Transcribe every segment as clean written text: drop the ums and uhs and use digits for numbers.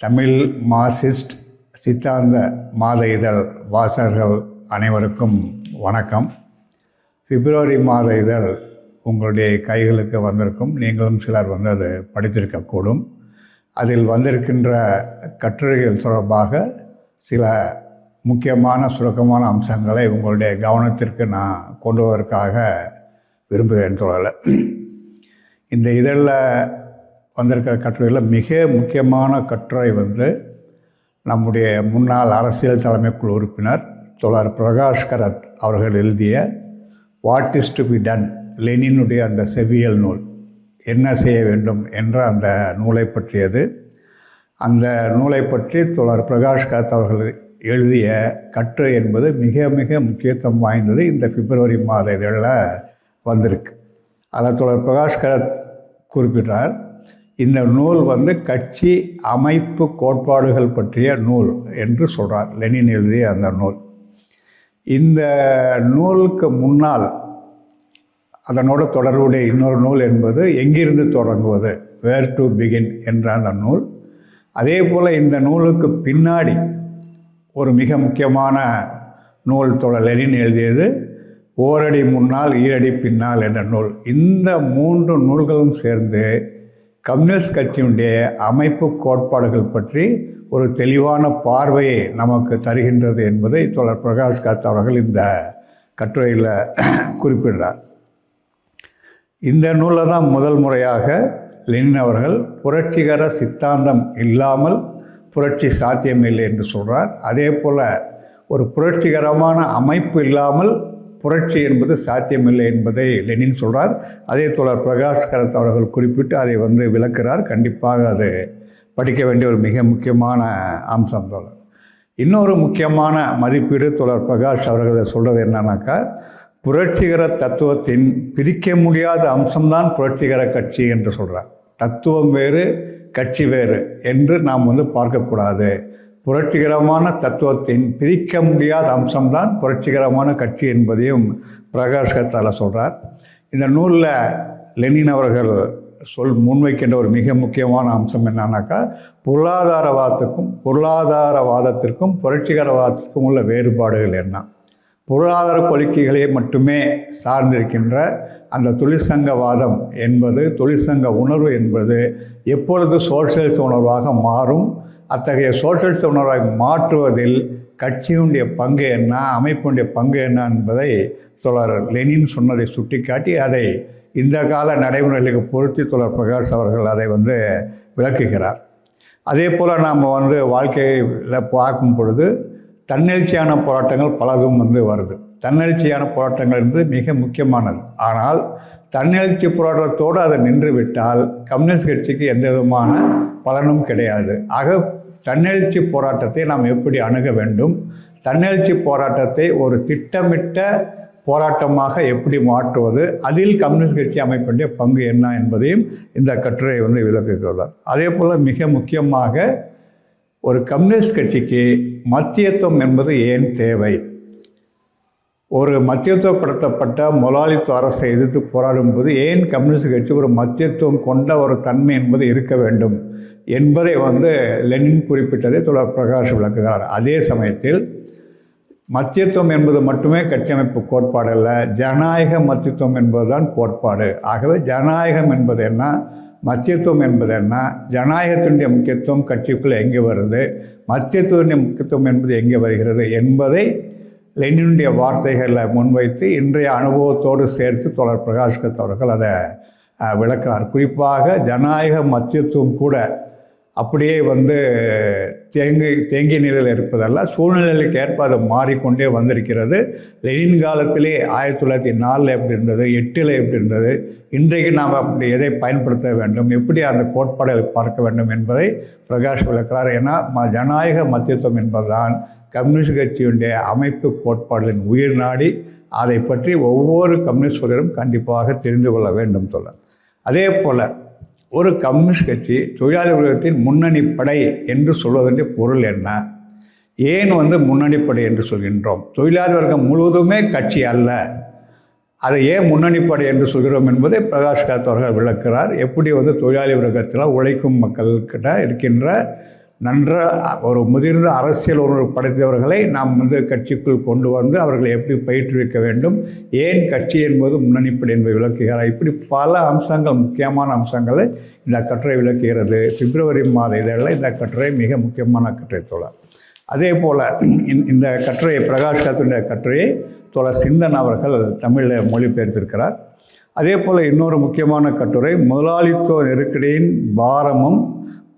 Tamil Marxist சித்தாந்த மாத இதழ் வாசகர்கள் அனைவருக்கும் வணக்கம். பிப்ரவரி மாத இதழ் உங்களுடைய கைகளுக்கு வந்திருக்கும். நீங்களும் சிலர் வந்து அது படித்திருக்கக்கூடும். அதில் வந்திருக்கின்ற கட்டுரைகள் தொடர்பாக சில முக்கியமான சுருக்கமான அம்சங்களை உங்களுடைய கவனத்திற்கு நான் கொண்டு வருவதற்காக விரும்புகிறேன் தோழர்களே. இந்த இதழில் வந்திருக்கிற கட்டுரைகளில் மிக முக்கியமான கட்டுரை வந்து நம்முடைய முன்னாள் அரசியல் தலைமைக்குழு உறுப்பினர் தோழர் பிரகாஷ் கரத் அவர்கள் எழுதிய what is to be done, லெனினுடைய அந்த செவ்வியல் நூல், என்ன செய்ய வேண்டும் என்ற அந்த நூலை பற்றியது. அந்த நூலை பற்றி தோழர் பிரகாஷ் கரத் அவர்கள் எழுதிய கட்டுரை என்பது மிக மிக முக்கியத்துவம் வாய்ந்தது. இந்த பிப்ரவரி மாத இதழில் வந்திருக்கு. அதில் தோழர் பிரகாஷ் கரத் குறிப்பிட்டார், இந்த நூல் வந்து கட்சி அமைப்பு கோட்பாடுகள் பற்றிய நூல் என்று சொல்கிறார். லெனின் எழுதிய அந்த நூல். இந்த நூலுக்கு முன்னால் அதனோட தொடர்புடைய இன்னொரு நூல் என்பது எங்கிருந்து தொடங்குவது, வேர் டு பிகின் என்ற அந்த நூல். அதே போல் இந்த நூலுக்கு பின்னாடி ஒரு மிக முக்கியமான நூல் தோழர் லெனின் எழுதியது ஓரடி முன்னால் ஈரடி பின்னால் என்ற நூல். இந்த மூன்று நூல்களும் சேர்ந்து கம்யூனிஸ்ட் கட்சியினுடைய அமைப்பு கோட்பாடுகள் பற்றி ஒரு தெளிவான பார்வையை நமக்கு தருகின்றது என்பதை தோழர் பிரகாஷ் கரத் அவர்கள் இந்த கட்டுரையில் குறிப்பிடுறார். இந்த நூலில் தான் முதல் முறையாக லெனின் அவர்கள் புரட்சிகர சித்தாந்தம் இல்லாமல் புரட்சி சாத்தியமில்லை என்று சொல்கிறார். அதே போல் ஒரு புரட்சிகரமான அமைப்பு இல்லாமல் புரட்சி என்பது சாத்தியமில்லை என்பதை லெனின் சொல்கிறார். அதே தோழர் பிரகாஷ் கரத் அவர்கள் குறிப்பிட்டு அதை வந்து விளக்குகிறார். கண்டிப்பாக அது படிக்க வேண்டிய ஒரு மிக முக்கியமான அம்சம் தோழர். இன்னொரு முக்கியமான மதிப்பீடு தோழர் பிரகாஷ் அவர்கள் சொல்கிறது என்னன்னாக்கா, புரட்சிகர தத்துவத்தின் பிரிக்க முடியாத அம்சம்தான் புரட்சிகர கட்சி என்று சொல்கிறார். தத்துவம் வேறு கட்சி வேறு என்று நாம் வந்து பார்க்கக்கூடாது. புரட்சிகரமான தத்துவத்தின் பிரிக்க முடியாத அம்சம்தான் புரட்சிகரமான கட்சி என்பதையும் பிரகாஷ் கரத் சொல்கிறார். இந்த நூலில் லெனின் அவர்கள் முன்வைக்கின்ற ஒரு மிக முக்கியமான அம்சம் என்னன்னாக்கா, பொருளாதாரவாதத்திற்கும் புரட்சிகரவாதத்திற்கும் உள்ள வேறுபாடுகள் என்ன. பொருளாதார கொள்கைகளை மட்டுமே சார்ந்திருக்கின்ற அந்த தொழிற்சங்கவாதம் என்பது, தொழிற்சங்க உணர்வு என்பது எப்பொழுது சோஷலிச உணர்வாக மாறும், அத்தகைய சோஷலிச உணர்வை மாற்றுவதில் கட்சியினுடைய பங்கு என்ன, அமைப்பினுடைய பங்கு என்ன என்பதை தோழர் லெனின் சொன்னதை சுட்டிக்காட்டி அதை இந்த கால நடைமுறைகளுக்கு பொருத்தி தோழர் பிரகாஷ் அவர்கள் அதை வந்து விளக்குகிறார். அதே போல் நாம் வந்து வாழ்க்கையில் பார்க்கும் பொழுது தன்னெழுச்சியான போராட்டங்கள் பலதும் வந்து வருது. தன்னெழுச்சியான போராட்டங்கள் என்பது மிக முக்கியமானது. ஆனால் தன்னெழுச்சி போராட்டத்தோடு அதை நின்று விட்டால் கம்யூனிஸ்ட் கட்சிக்கு எந்த விதமான பலனும் கிடையாது. ஆக தன்னெழுச்சி போராட்டத்தை நாம் எப்படி அணுக வேண்டும், தன்னெழுச்சி போராட்டத்தை ஒரு திட்டமிட்ட போராட்டமாக எப்படி மாற்றுவது, அதில் கம்யூனிஸ்ட் கட்சி அமைப்பினுடைய பங்கு என்ன என்பதையும் இந்த கட்டுரை வந்து விளக்குகிறார். அதே போல் மிக முக்கியமாக ஒரு கம்யூனிஸ்ட் கட்சிக்கு மத்தியத்துவம் என்பது ஏன் தேவை, ஒரு மத்தியத்துவப்படுத்தப்பட்ட முதலாளித்துவ அரசை எதிர்த்து போராடும்போது ஏன் கம்யூனிஸ்ட் கட்சி ஒரு மத்தியத்துவம் கொண்ட ஒரு தன்மை என்பது இருக்க வேண்டும் என்பதை வந்து லெனின் குறிப்பிட்டதை தோழர் பிரகாஷ் விளக்குகிறார். அதே சமயத்தில் மத்தியத்துவம் என்பது மட்டுமே கட்சி அமைப்பு கோட்பாடு அல்ல, ஜனநாயக மத்தியத்துவம் என்பதுதான் கோட்பாடு. ஆகவே ஜனநாயகம் என்பது என்ன, மத்தியத்துவம் என்பது என்ன, ஜனநாயகத்தினுடைய முக்கியத்துவம் கட்சிக்குள்ளே எங்கே வருது, மத்தியத்துவனுடைய முக்கியத்துவம் என்பது எங்கே வருகிறது என்பதை லெனினுடைய வார்த்தைகளில் முன்வைத்து இன்றைய அனுபவத்தோடு சேர்த்து தோழர் பிரகாஷ் கரத் அவர்கள் அதை விளக்கிறார். குறிப்பாக ஜனநாயக மத்தியத்துவம் கூட அப்படியே வந்து தேங்கிய நிலையில் இருப்பதல்ல, சூழ்நிலைக்கு ஏற்ப அது மாறிக்கொண்டே வந்திருக்கிறது. லெனின் காலத்திலே 1904 எப்படி இருந்தது, 8 எப்படி இருந்தது, இன்றைக்கு நாம் அப்படி எதை பயன்படுத்த வேண்டும், எப்படி அந்த கோட்பாடுகளை பார்க்க வேண்டும் என்பதை பிரகாஷ் விளக்கிறார். ஏன்னா ஜனநாயக மத்தியத்துவம் என்பதுதான் கம்யூனிஸ்ட் கட்சியுடைய அமைப்பு கோட்பாடுகளின் உயிர் நாடி. அதை பற்றி ஒவ்வொரு கம்யூனிஸ்ட் சோழரும் கண்டிப்பாக தெரிந்து கொள்ள வேண்டும் தோழர். அதே போல் ஒரு கம்யூனிஸ்ட் கட்சி தொழிலாளி வர்க்கத்தின் முன்னணி படை என்று சொல்வதற்கு பொருள் என்ன, ஏன் வந்து முன்னணி படை என்று சொல்கின்றோம், தொழிலாளி வர்க்கம் முழுவதுமே கட்சி அல்ல, அதை ஏன் முன்னணிப்படை என்று சொல்கிறோம் என்பதை பிரகாஷ் கரத் அவர்கள் விளக்கிறார். எப்படி வந்து தொழிலாளி வர்க்கத்தில் உழைக்கும் மக்கள்கிட்ட இருக்கின்ற ஒரு முதிர்ந்த அரசியல் உணர்வு படைத்தவர்களை நாம் கட்சிக்குள் கொண்டு வந்து அவர்களை எப்படி பயிற்றுவிக்க வேண்டும், ஏன் கட்சி என்பது முன்னணிப்படி என்பதை விளக்குகிறார். இப்படி பல அம்சங்கள், முக்கியமான அம்சங்களை இந்த கட்டுரை விளக்குகிறது. பிப்ரவரி மாத இதழில் இந்த கட்டுரை மிக முக்கியமான கட்டுரை தோழர். அதே போல் இந்த கட்டுரையை, பிரகாஷ் காரத்துடைய கட்டுரையை தோழர் சிந்தன் அவர்கள் தமிழில் மொழிபெயர்த்திருக்கிறார். அதே போல் இன்னொரு முக்கியமான கட்டுரை, முதலாளித்துவ நெருக்கடியின் பாரமும்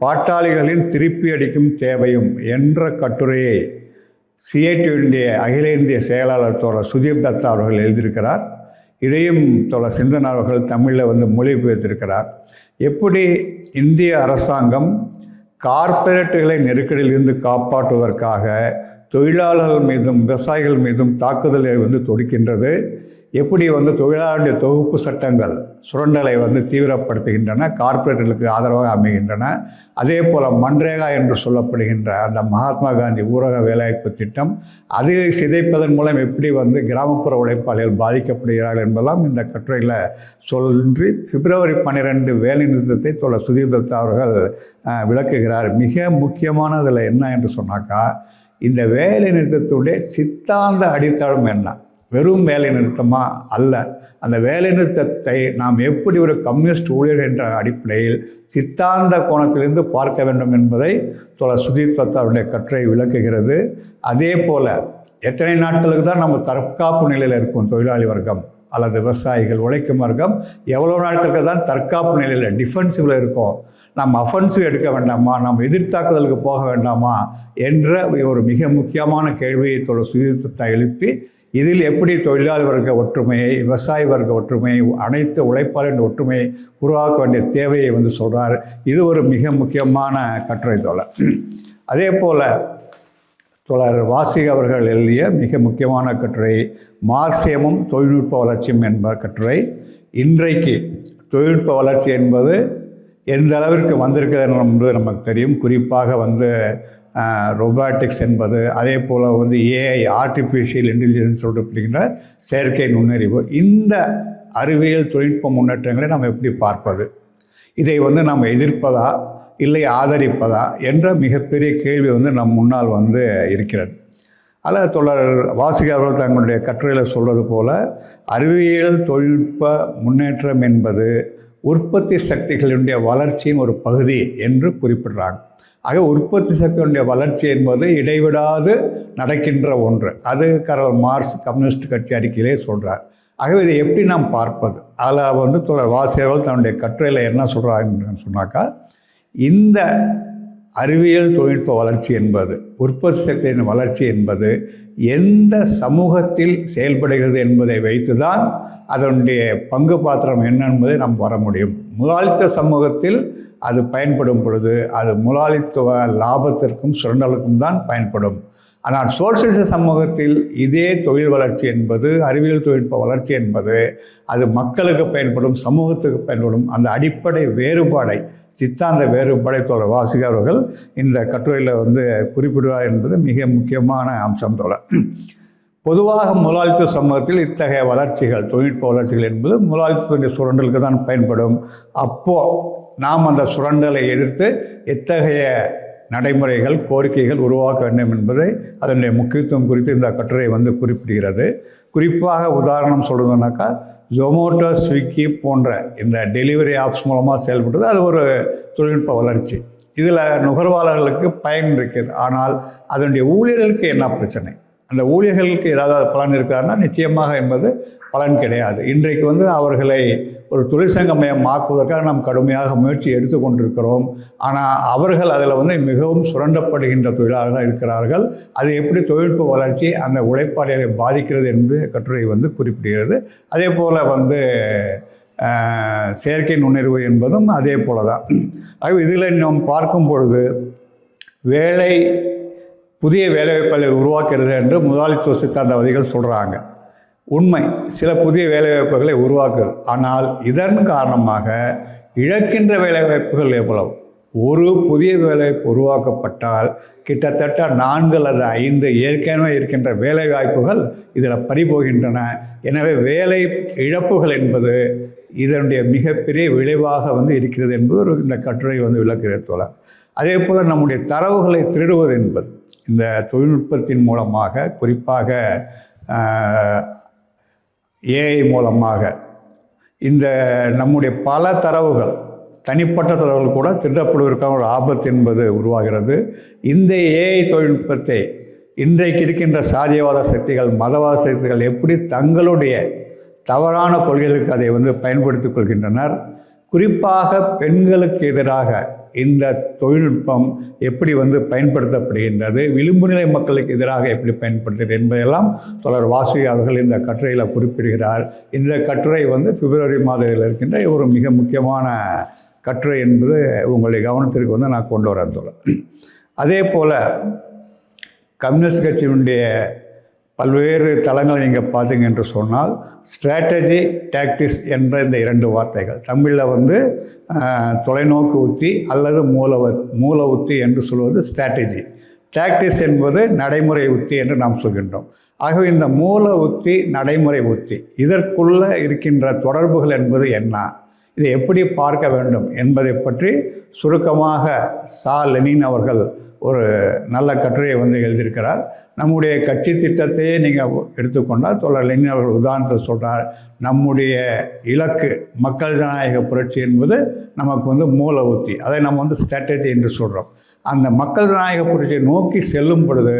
பாட்டாளிகளின் திருப்பி அடிக்கும் தேவையும் என்ற கட்டுரையை சிஐடியுடைய அகில இந்திய செயலாளர் தோழர் சுதீப் தத்தா அவர்கள் எழுதியிருக்கிறார். இதையும் தோழர் சிந்தன் அவர்கள் தமிழில் மொழிபெயர்த்திருக்கிறார். எப்படி இந்திய அரசாங்கம் கார்ப்பரேட்டுகளை நெருக்கடியிலிருந்து காப்பாற்றுவதற்காக தொழிலாளர்கள் மீதும் விவசாயிகள் மீதும் தாக்குதலை தொடுக்கின்றது, எப்படி தொழிலாளருடைய தொகுப்பு சட்டங்கள் சுரண்டலை தீவிரப்படுத்துகின்றன, கார்ப்பரேட்டுகளுக்கு ஆதரவாக அமைகின்றன. அதே போல் மன்ரேகா என்று சொல்லப்படுகின்ற அந்த மகாத்மா காந்தி ஊரக வேலைவாய்ப்பு திட்டம், அதை சிதைப்பதன் மூலம் எப்படி கிராமப்புற உழைப்பாளிகள் பாதிக்கப்படுகிறார்கள் என்பதெல்லாம் இந்த கட்டுரையில் சொல்லி பிப்ரவரி 12 வேலை நிறுத்தத்தை தோழர் சுதீப் தத்தா அவர்கள் விளக்குகிறார். மிக முக்கியமானதில் என்ன என்று சொன்னாக்கா, இந்த வேலை நிறுத்தத்துடைய சித்தாந்த அடித்தளம் என்ன, வெறும் வேலை நிறுத்தமா அல்ல. அந்த வேலை நிறுத்தத்தை நாம் எப்படி ஒரு கம்யூனிஸ்ட் ஊழியர் என்ற அடிப்படையில் சித்தாந்த கோணத்திலிருந்து பார்க்க வேண்டும் என்பதை தோழர் சுதீப் தத்தா அவருடைய கட்டுரை விளக்குகிறது. அதே போல் எத்தனை நாட்களுக்கு தான் நம்ம தற்காப்பு நிலையில் இருக்கும் தொழிலாளி வர்க்கம் அல்லது விவசாயிகள், உழைக்கும் வர்க்கம் எவ்வளோ நாட்களுக்கு தான் தற்காப்பு நிலையில் டிஃபென்சிவில் இருக்கும், நம்ம அஃபென்சிவ் எடுக்க வேண்டாமா, நம்ம எதிர்த்தாக்குதலுக்கு போக வேண்டாமா என்ற ஒரு மிக முக்கியமான கேள்வியை தோழர் சுதீப் தத்தா எழுப்பி, இதில் எப்படி தொழிலாளி வர்க்க ஒற்றுமையை, விவசாய வர்க்க ஒற்றுமையை, அனைத்து உழைப்பாளரின் ஒற்றுமையை உருவாக்க வேண்டிய தேவையை சொல்கிறார். இது ஒரு மிக முக்கியமான கட்டுரை தோழர். அதே போல் தோழர் வாசிக அவர்கள் எழுதிய மிக முக்கியமான கட்டுரை மார்க்சியமும் தொழில்நுட்ப வளர்ச்சியும் என்ப கட்டுரை. இன்றைக்கு தொழில்நுட்ப வளர்ச்சி என்பது எந்த அளவிற்கு வந்திருக்கிறது என்பது நமக்கு தெரியும். குறிப்பாக ரொபாட்டிக்ஸ் என்பது, அதே போல் ஏஐ, ஆர்டிஃபிஷியல் இன்டெலிஜென்ஸ் சொல்லப்படுகின்ற செயற்கை நுண்ணறிவு, இந்த அறிவியல் தொழில்நுட்ப முன்னேற்றங்களை நாம் எப்படி பார்ப்பது, இதை நாம் எதிர்ப்பதா இல்லை ஆதரிப்பதா என்ற மிகப்பெரிய கேள்வி நம் முன்னால் இருக்கிறது. அதில் தோழர் வாசிக அவர்கள் தங்களுடைய கட்டுரையில் சொல்வது போல், அறிவியல் தொழில்நுட்ப முன்னேற்றம் என்பது உற்பத்தி சக்திகளுடைய வளர்ச்சியின் ஒரு பகுதி என்று குறிப்பிடுறாங்க. ஆக உற்பத்தி சக்திகளுடைய வளர்ச்சி என்பது இடைவிடாது நடக்கின்ற ஒன்று. அது கார்ல் மார்க்ஸ் கம்யூனிஸ்ட் கட்சி அறிக்கையிலே சொல்கிறார். ஆகவே இதை எப்படி நாம் பார்ப்பது, அதில் தோழர் வாசிகர்கள் தன்னுடைய கட்டுரையில் என்ன சொல்கிறாங்கன்னு சொன்னாக்கா, இந்த அறிவியல் தொழில்நுட்ப வளர்ச்சி என்பது, உற்பத்தி சக்தியின் வளர்ச்சி என்பது எந்த சமூகத்தில் செயல்படுகிறது என்பதை வைத்து தான் அதனுடைய பங்கு பாத்திரம் என்ன என்பதை நாம் வர முடியும். முதலாளித்துவ சமூகத்தில் அது பயன்படும் பொழுது அது முதலாளித்துவ லாபத்திற்கும் சுரண்டலுக்கும் தான் பயன்படும். ஆனால் சோசியலிச சமூகத்தில் இதே தொழில் வளர்ச்சி என்பது, அறிவியல் தொழில்நுட்ப வளர்ச்சி என்பது அது மக்களுக்கு பயன்படும், சமூகத்துக்கு பயன்படும். அந்த அடிப்படை வேறுபாடை, சித்தாந்த வேறுபாடை தோழர் வாசிக அவர்கள் இந்த கட்டுரையில் குறிப்பிடுவார் என்பது மிக முக்கியமான அம்சம் தோழர். பொதுவாக முதலாளித்துவ சமூகத்தில் இத்தகைய வளர்ச்சிகள், தொழில்நுட்ப வளர்ச்சிகள் என்பது முதலாளித்துவ சுரண்டலுக்கு தான் பயன்படும். அப்போது நாம் அந்த சுரண்டலை எதிர்த்து எத்தகைய நடைமுறைகள், கோரிக்கைகள் உருவாக்க வேண்டும் என்பதை, அதனுடைய முக்கியத்துவம் குறித்து இந்த கட்டுரை குறிப்பிடுகிறது. குறிப்பாக உதாரணம் சொல்கிறதுனாக்கா, ஜொமோட்டோ, ஸ்விக்கி போன்ற இந்த டெலிவரி ஆப்ஸ் மூலமாக செயல்படுறது அது ஒரு தொழில்நுட்ப வளர்ச்சி. இதில் நுகர்வாளர்களுக்கு பயன் இருக்குது. ஆனால் அதனுடைய ஊழியர்களுக்கு என்ன பிரச்சனை, அந்த ஊழியர்களுக்கு ஏதாவது பலன் இருக்கிறாருன்னா நிச்சயமாக என்பது பலன் கிடையாது. இன்றைக்கு அவர்களை ஒரு தொழிற்சங்கமயம் ஆக்குவதற்காக நாம் கடுமையாக முயற்சி எடுத்துக்கொண்டிருக்கிறோம். ஆனால் அவர்கள் அதில் மிகவும் சுரண்டப்படுகின்ற தொழிலாளர்கள் இருக்கிறார்கள். அது எப்படி தொழில்நுட்ப வளர்ச்சி அந்த உழைப்பாளிகளை பாதிக்கிறது என்று கட்டுரை குறிப்பிடுகிறது. அதே போல் செயற்கை நுண்ணறிவு என்பதும் அதே போல தான். ஆகவே இதில் நாம் பார்க்கும் பொழுது புதிய வேலைவாய்ப்புகளை உருவாக்குறது என்று முதலாளித்துவ சித்தாந்தவாதிகள் சொல்கிறாங்க. உண்மை, சில புதிய வேலைவாய்ப்புகளை உருவாக்குது. ஆனால் இதன் காரணமாக இழக்கின்ற வேலைவாய்ப்புகள் எவ்வளவு? ஒரு புதிய வேலைவாய்ப்பு உருவாக்கப்பட்டால் கிட்டத்தட்ட 4 அல்லது 5 ஏற்கனவே இருக்கின்ற வேலைவாய்ப்புகள் இதில் பறிபோகின்றன. எனவே வேலை இழப்புகள் என்பது இதனுடைய மிகப்பெரிய விளைவாக இருக்கிறது என்பது இந்த கட்டுரை விளக்குகிறது தோழர். அதே போல் நம்முடைய தரவுகளை திருடுவது என்பது இந்த தொழில்நுட்பத்தின் மூலமாக, குறிப்பாக ஏஐ மூலமாக இந்த நம்முடைய பல தரவுகள், தனிப்பட்ட தரவுகள் கூட திருடப்படுவதற்கான ஒரு ஆபத்து என்பது உருவாகிறது. இந்த ஏஐ தொழில்நுட்பத்தை இன்றைக்கு இருக்கின்ற சாதியவாத சக்திகள், மதவாத சக்திகள் எப்படி தங்களுடைய தவறான கொள்கைகளுக்கு அதை பயன்படுத்திக் கொள்கின்றனர். குறிப்பாக பெண்களுக்கு எதிராக இந்த தொழில்நுட்பம் எப்படி பயன்படுத்தப்படுகின்றது, விளிம்பு நிலை மக்களுக்கு எதிராக எப்படி பயன்படுத்துகிறது என்பதெல்லாம் தொடர் வாசுகி அவர்கள் இந்த கட்டுரையில் குறிப்பிடுகிறார். இந்த கட்டுரை பிப்ரவரி மாதத்தில் இருக்கின்ற ஒரு மிக முக்கியமான கட்டுரை என்பது உங்களுடைய கவனத்திற்கு நான் கொண்டு வரேன் தோழர். அதே போல் கம்யூனிஸ்ட் கட்சியினுடைய பல்வேறு தளங்களை நீங்கள் பார்த்தீங்க என்று சொன்னால், ஸ்ட்ராட்டஜி, டாக்டிக்ஸ் என்ற இந்த 2 வார்த்தைகள் தமிழில் தொலைநோக்கு உத்தி அல்லது மூல உத்தி என்று சொல்வது ஸ்ட்ராட்டஜி. டாக்டிக்ஸ் என்பது நடைமுறை உத்தி என்று நாம் சொல்கின்றோம். ஆகவே இந்த மூல உத்தி, நடைமுறை உத்தி, இதற்குள்ள இருக்கின்ற தொடர்புகள் என்பது என்ன, இதை எப்படி பார்க்க வேண்டும் என்பதை பற்றி சுருக்கமாக லெனின் அவர்கள் ஒரு நல்ல கட்டுரையை எழுதியிருக்கிறார். நம்முடைய கட்சி திட்டத்தையே நீங்கள் எடுத்துக்கொண்டால் தோழர் லெனின் அவர்கள் உதாரணத்தை சொல்கிறார். நம்முடைய இலக்கு மக்கள் ஜனநாயக புரட்சி என்பது நமக்கு மூல உத்தி, அதை நம்ம ஸ்ட்ராட்டஜி என்று சொல்கிறோம். அந்த மக்கள் ஜனநாயக புரட்சியை நோக்கி செல்லும் பொழுது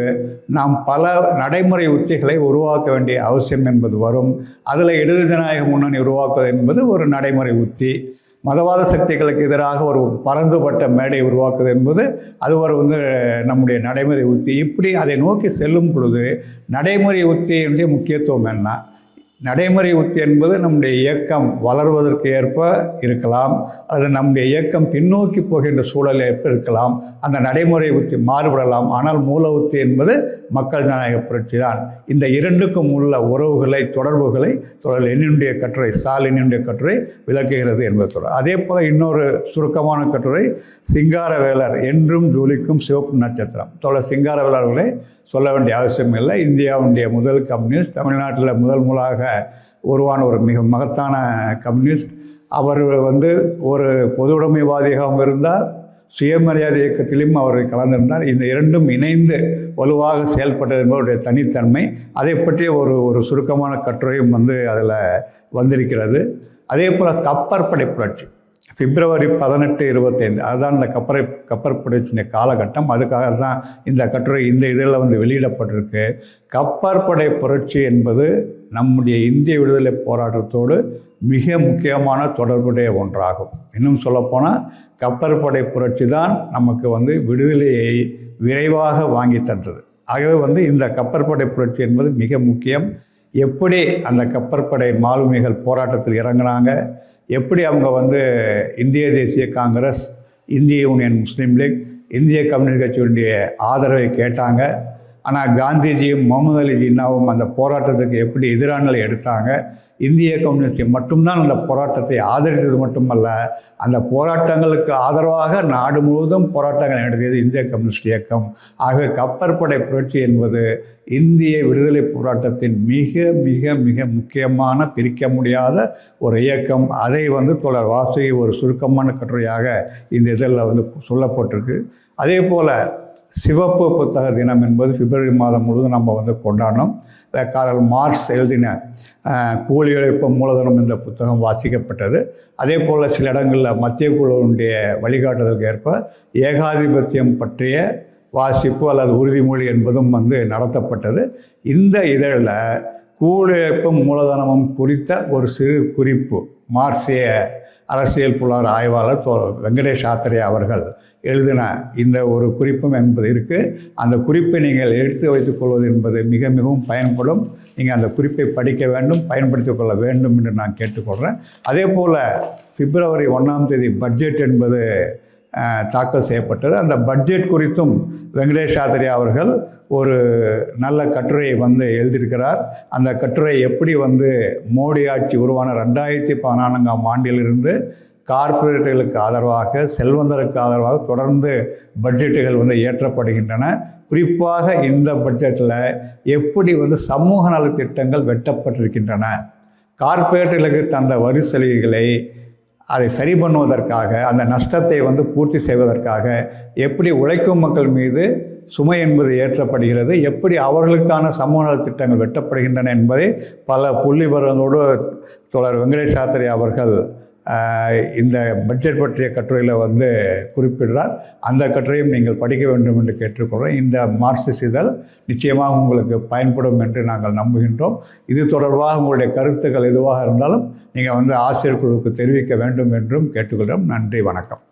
நாம் பல நடைமுறை உத்திகளை உருவாக்க வேண்டிய அவசியம் என்பது வரும். அதில் இடது ஜனநாயக முன்னணி உருவாக்குவது என்பது ஒரு நடைமுறை உத்தி. மதவாத சக்திகளுக்கு எதிராக ஒரு பரந்துபட்ட மேடை உருவாக்குவது என்பது அது ஒரு நம்முடைய நடைமுறை உத்தி. இப்படி அதை நோக்கி செல்லும் பொழுது நடைமுறை உத்தியினுடைய முக்கியத்துவம் என்ன? நடைமுறை உத்தி என்பது நம்முடைய இயக்கம் வளர்வதற்கு ஏற்ப இருக்கலாம், அல்லது நம்முடைய இயக்கம் பின்னோக்கி போகின்ற சூழல் ஏற்ப இருக்கலாம். அந்த நடைமுறை உத்தி மாறுபடலாம். ஆனால் மூல உத்தி என்பது மக்கள் ஜனநாயக புரட்சி தான். இந்த 2க்கும் உள்ள உறவுகளை, தொடர்புகளை தொடர் லெனினுடைய கட்டுரை, லெனினுடைய கட்டுரை விளக்குகிறது என்பது தொடர். அதே போல் இன்னொரு சுருக்கமான கட்டுரை சிங்காரவேலர், என்றும் ஜொலிக்கும் சிவப்பு நட்சத்திரம். தொடர் சிங்காரவேலர்களை சொல்ல வேண்டிய அவசியம் இல்லை. இந்தியாவுடைய முதல் கம்யூனிஸ்ட், தமிழ்நாட்டில் முதலாக உருவான ஒரு மிக மகத்தான கம்யூனிஸ்ட். அவர் ஒரு பொது உடைமைவாதியாகவும் இருந்தார், சுயமரியாதை இயக்கத்திலும் அவர் கலந்திருந்தார். இந்த 2ம் இணைந்து வலுவாக செயல்பட்டது என்பவருடைய தனித்தன்மை. அதை பற்றிய ஒரு சுருக்கமான கட்டுரையும் அதில் வந்திருக்கிறது. அதே போல் கப்பற்படை புரட்சி பிப்ரவரி 18, 25 அதுதான் இந்த கப்பற்படைச்சின காலகட்டம். அதுக்காக தான் இந்த கட்டுரை இந்த இதில் வெளியிடப்பட்டிருக்கு. கப்பற்படை புரட்சி என்பது நம்முடைய இந்திய விடுதலை போராட்டத்தோடு மிக முக்கியமான தொடர்புடைய ஒன்றாகும். இன்னும் சொல்லப்போனால் கப்பற்படை புரட்சி தான் நமக்கு விடுதலையை விரைவாக வாங்கி தந்தது. ஆகவே இந்த கப்பற்படை புரட்சி என்பது மிக முக்கியம். எப்படி அந்த கப்பற்படை மாலுமிகள் போராட்டத்தில் இறங்கினாங்க, எப்படி அவங்க இந்திய தேசிய காங்கிரஸ், இந்திய யூனியன் முஸ்லீம் லீக், இந்திய கம்யூனிஸ்ட் கட்சியினுடைய ஆதரவை கேட்டாங்க. ஆனால் காந்திஜியும் முகமது அலி ஜின்னாவும் அந்த போராட்டத்துக்கு எப்படி எதிரானலை எடுத்தாங்க. இந்திய கம்யூனிஸ்ட் மட்டும்தான் அந்த போராட்டத்தை ஆதரித்தது மட்டுமல்ல, அந்த போராட்டங்களுக்கு ஆதரவாக நாடு முழுவதும் போராட்டங்கள் நடத்தியது இந்திய கம்யூனிஸ்ட் இயக்கம். ஆகவே கப்பற்படை புரட்சி என்பது இந்திய விடுதலை போராட்டத்தின் மிக மிக மிக முக்கியமான, பிரிக்க முடியாத ஒரு இயக்கம். அதை தொடர் வாசுகி ஒரு சுருக்கமான கட்டுரையாக இந்த இதில் சொல்லப்பட்டிருக்கு. அதே போல் சிவப்பு புத்தக தினம் என்பது பிப்ரவரி மாதம் முழுவதும் நம்ம கொண்டாடணும். காரல் மார்க்ஸ் எழுதின கூலி உழைப்பு மூலதனம் என்ற புத்தகம் வாசிக்கப்பட்டது. அதே போல் சில இடங்களில் மத்திய குழுவினுடைய வழிகாட்டுதலுக்கு ஏற்ப ஏகாதிபத்தியம் பற்றிய வாசிப்பு அல்லது உறுதிமொழி என்பதும் நடத்தப்பட்டது. இந்த இதழில் கூலி உழைப்பும் மூலதனமும் குறித்த ஒரு சிறு குறிப்பு மார்க்சிய அரசியல் புலர் ஆய்வாளர் வெங்கடேஷ் ஆத்ரே அவர்கள் எழுதின இந்த ஒரு குறிப்பும் என்பது இருக்குது. அந்த குறிப்பை நீங்கள் எடுத்து வைத்துக் கொள்வது என்பது மிக மிகவும் பயன்படும். நீங்கள் அந்த குறிப்பை படிக்க வேண்டும், பயன்படுத்திக் கொள்ள வேண்டும் என்று நான் கேட்டுக்கொள்கிறேன். அதே போல் பிப்ரவரி 1 பட்ஜெட் என்பது தாக்கல் செய்யப்பட்டது. அந்த பட்ஜெட் குறித்தும் வெங்கடேஷ் ஆத்ரே அவர்கள் ஒரு நல்ல கட்டுரையை எழுதியிருக்கிறார். அந்த கட்டுரை எப்படி மோடி ஆட்சி உருவான 2014ஆம் ஆண்டிலிருந்து கார்ப்பரேட்டுகளுக்கு ஆதரவாக, செல்வந்தருக்கு ஆதரவாக தொடர்ந்து பட்ஜெட்டுகள் இயற்றப்படுகின்றன. குறிப்பாக இந்த பட்ஜெட்டில் எப்படி சமூக நலத்திட்டங்கள் வெட்டப்பட்டிருக்கின்றன, கார்ப்பரேட்டுகளுக்கு தந்த வரி சலுகைகளை அதை சரி பண்ணுவதற்காக, அந்த நஷ்டத்தை பூர்த்தி செய்வதற்காக எப்படி உழைக்கும் மக்கள் மீது சுமை என்பது ஏற்றப்படுகிறது, எப்படி அவர்களுக்கான சமூக நலத் திட்டங்கள் வெட்டப்படுகின்றன என்பதை பல புள்ளி விவரங்களோடு தோழர் வெங்கடேஷ் சாஸ்திரி அவர்கள் இந்த பட்ஜெட் பற்றிய கட்டுரையில் குறிப்பிடுறார். அந்த கட்டுரையும் நீங்கள் படிக்க வேண்டும் என்று கேட்டுக்கொள்கிறோம். இந்த மார்க்சிஸ்ட் இதழ் நிச்சயமாக உங்களுக்கு பயன்படும் என்று நாங்கள் நம்புகின்றோம். இது தொடர்பாக உங்களுடைய கருத்துக்கள் எதுவாக இருந்தாலும் நீங்கள் ஆசிரியர் குழுவுக்கு தெரிவிக்க வேண்டும் என்றும் கேட்டுக்கொள்கிறோம். நன்றி, வணக்கம்.